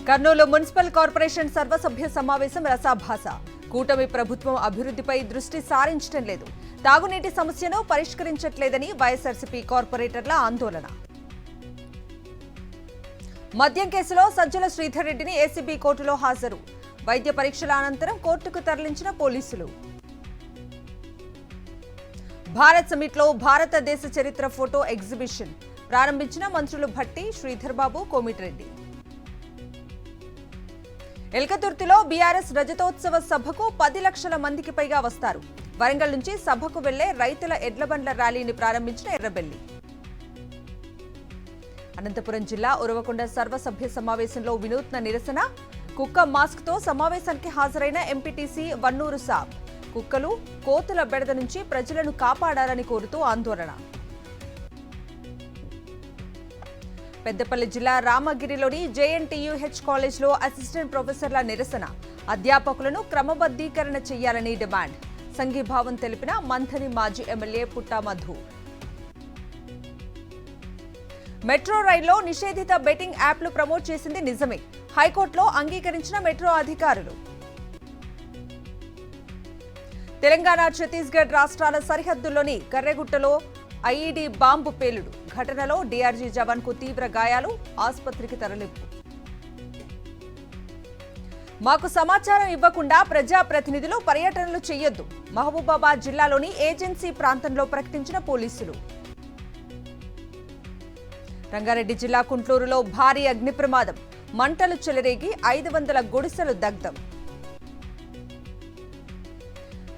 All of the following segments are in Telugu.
కర్నూలు మున్సిపల్ కార్పొరేషన్ సర్వసభ్య సమావేశం రసాభాస. కూటమి ప్రభుత్వం అభివృద్ధిపై దృష్టి సారించడం లేదు, తాగునీటి సమస్యను పరిష్కరించట్లేదని వైఎస్ఆర్సీపీ కార్పొరేటర్ల ఆందోళన. మద్యం కేసులో సజ్జల శ్రీధర్ రెడ్డిని ఏసీబీ కోర్టులో హాజరు. వైద్య పరీక్షల అనంతరం కోర్టుకు తరలించిన పోలీసులు. భారత్ సమిట్లో భారతదేశ చరిత్ర ఫోటో ఎగ్జిబిషన్ ప్రారంభించిన మంత్రులు భట్టి, శ్రీధర్ బాబు, కోమిటిరెడ్డి. ఎల్కతుర్తిలో బీఆర్ఎస్ రజతోత్సవ సభకు 10 లక్షల మందికి పైగా వస్తారు. వరంగల్ నుంచి సభకు వెళ్లే రైతుల ఎడ్లబండ్ల ర్యాలీని ప్రారంభించిన ఎర్రబెల్లి. అనంతపురం జిల్లా ఉరవకొండ సర్వసభ్య సమావేశంలో వినూత్న నిరసన. కుక్క మాస్క్ తో సమావేశానికి హాజరైన ఎంపీటీసీ వన్నూరు సాబ్. కుక్కలు, కోతుల బెడద నుంచి ప్రజలను కాపాడాలని కోరుతూ ఆందోళన. పెద్దపల్లి జిల్లా రామగిరిలోని జేఎన్టీయూహెచ్ కాలేజ్లో అసిస్టెంట్ ప్రొఫెసర్ల నిరసన. అధ్యాపకులను క్రమబద్ధీకరణ చేయాలని డిమాండ్. సంఘీభావం తెలిపిన మంథని మాజీ ఎమ్మెల్యే పుట్టా మధు. మెట్రో రైల్లో నిషేధిత బెట్టింగ్ యాప్లు ప్రమోట్ చేసింది నిజమే, హైకోర్టులో అంగీకరించిన మెట్రో అధికారులు. తెలంగాణ, ఛత్తీస్గఢ్ రాష్ట్రాల సరిహద్దుల్లోని కర్రెగుట్టలో ఐఈడీ బాంబు పేలుడు. ఘటనలో డీఆర్జీ జవాన్కు తీవ్ర గాయాలు, ఆసుపత్రికి తరలింపు. మాకు సమాచారం ఇవ్వకుండా ప్రజాప్రతినిధులు పర్యటనలు చేయొద్దు. మహబూబాబాద్ జిల్లాలోని ఏజెన్సీ ప్రాంతంలో ప్రకటించిన పోలీసులు. రంగారెడ్డి జిల్లా కుంట్లూరులో భారీ అగ్ని ప్రమాదం. మంటలు చెలరేగి 500 గుడిసెలు దగ్ధం.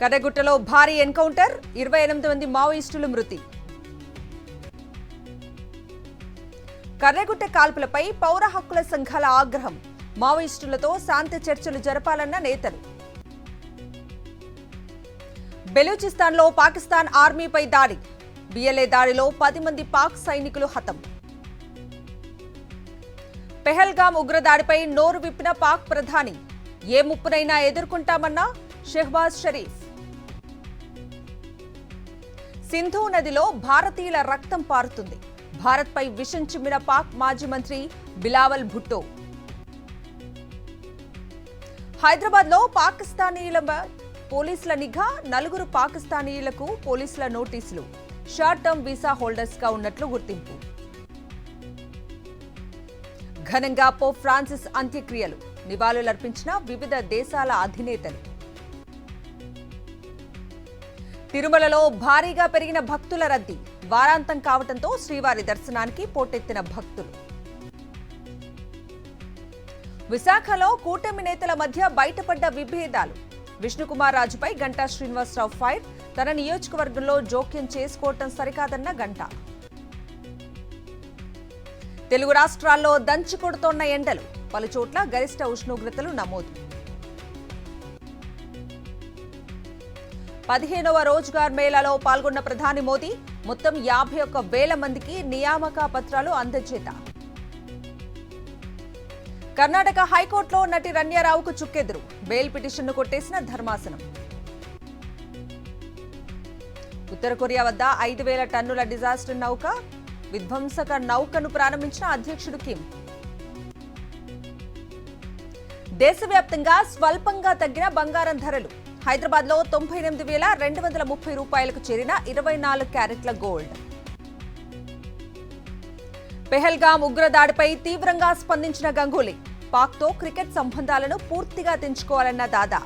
కర్రెగుట్టలో భారీ ఎన్కౌంటర్, 28 మంది మావోయిస్టులు మృతి. కర్రెగుట్ట కాల్పులపై పౌర హక్కుల సంఘాల ఆగ్రహం. మావోయిస్టులతో శాంతి చర్చలు జరపాలన్న నేతలు. బెలూచిస్తాన్లో పాకిస్తాన్ ఆర్మీపై దాడి. బిఎల్ఏ దాడిలో 10 మంది పాక్ సైనికులు హతం. పెహల్గాం ఉగ్రదాడిపై నోరు విప్పిన పాక్ ప్రధాని. ఏ ముప్పునైనా ఎదుర్కొంటామన్న షెహబాజ్ షరీఫ్. సింధు నదిలో భారతీయుల రక్తం పారుతుంది. భారత్పై విషం చిమ్మిన పాక్ మాజీ మంత్రి బిలావల్ భుట్టో. హైదరాబాద్లో పాకిస్తానీల పోలీసుల నిఘా. 4 పాకిస్తానీయులకు పోలీసుల నోటీసులు. షార్ట్ టర్మ్ వీసా హోల్డర్స్ గా ఉన్నట్లు గుర్తింపు. ఘనంగా పోప్ ఫ్రాన్సిస్ అంత్యక్రియలు. నివాళులర్పించిన వివిధ దేశాల అధినేతలు. తిరుమలలో భారీగా పెరిగిన భక్తుల రద్దీ. వారాంతం కావడంతో శ్రీవారి దర్శనానికి పోటెత్తిన భక్తులు. విశాఖలో కూటమి నేతల మధ్య బయటపడ్డ విభేదాలు. విష్ణుకుమార్ రాజుపై గంటా శ్రీనివాసరావు ఫైర్. తన నియోజకవర్గంలో జోక్యం చేసుకోవటం సరికాదన్న గంటా. తెలుగు రాష్ట్రాల్లో దంచి కొడుతోన్న ఎండలు. పలుచోట్ల గరిష్ట ఉష్ణోగ్రతలు నమోదు. 15వ రోజ్గార్ మేళాలో పాల్గొన్న ప్రధాని మోదీ. మొత్తం 51,000 మందికి నియామక పత్రాలు అందజేత. కర్ణాటక హైకోర్టులో నటి రన్యారావుకు చుక్కెదురు. బెయిల్ పిటిషన్ను కొట్టేసిన ధర్మాసనం. ఉత్తర కొరియా వద్ద 5,000 టన్నుల డిజాస్టర్ నౌక. విధ్వంసక నౌకను ప్రారంభించిన అధ్యక్షుడు కిమ్. దేశవ్యాప్తంగా స్వల్పంగా తగ్గిన బంగారం ధరలు. హైదరాబాద్లో 98,230 రూపాయలకు చేరిన 24 క్యారెట్ల గోల్డ్. పెహల్గాం ఉగ్రదాడిపై తీవ్రంగా స్పందించిన గంగూలీ. పాక్తో క్రికెట్ సంబంధాలను పూర్తిగా తెంచుకోవాలన్న దాదా.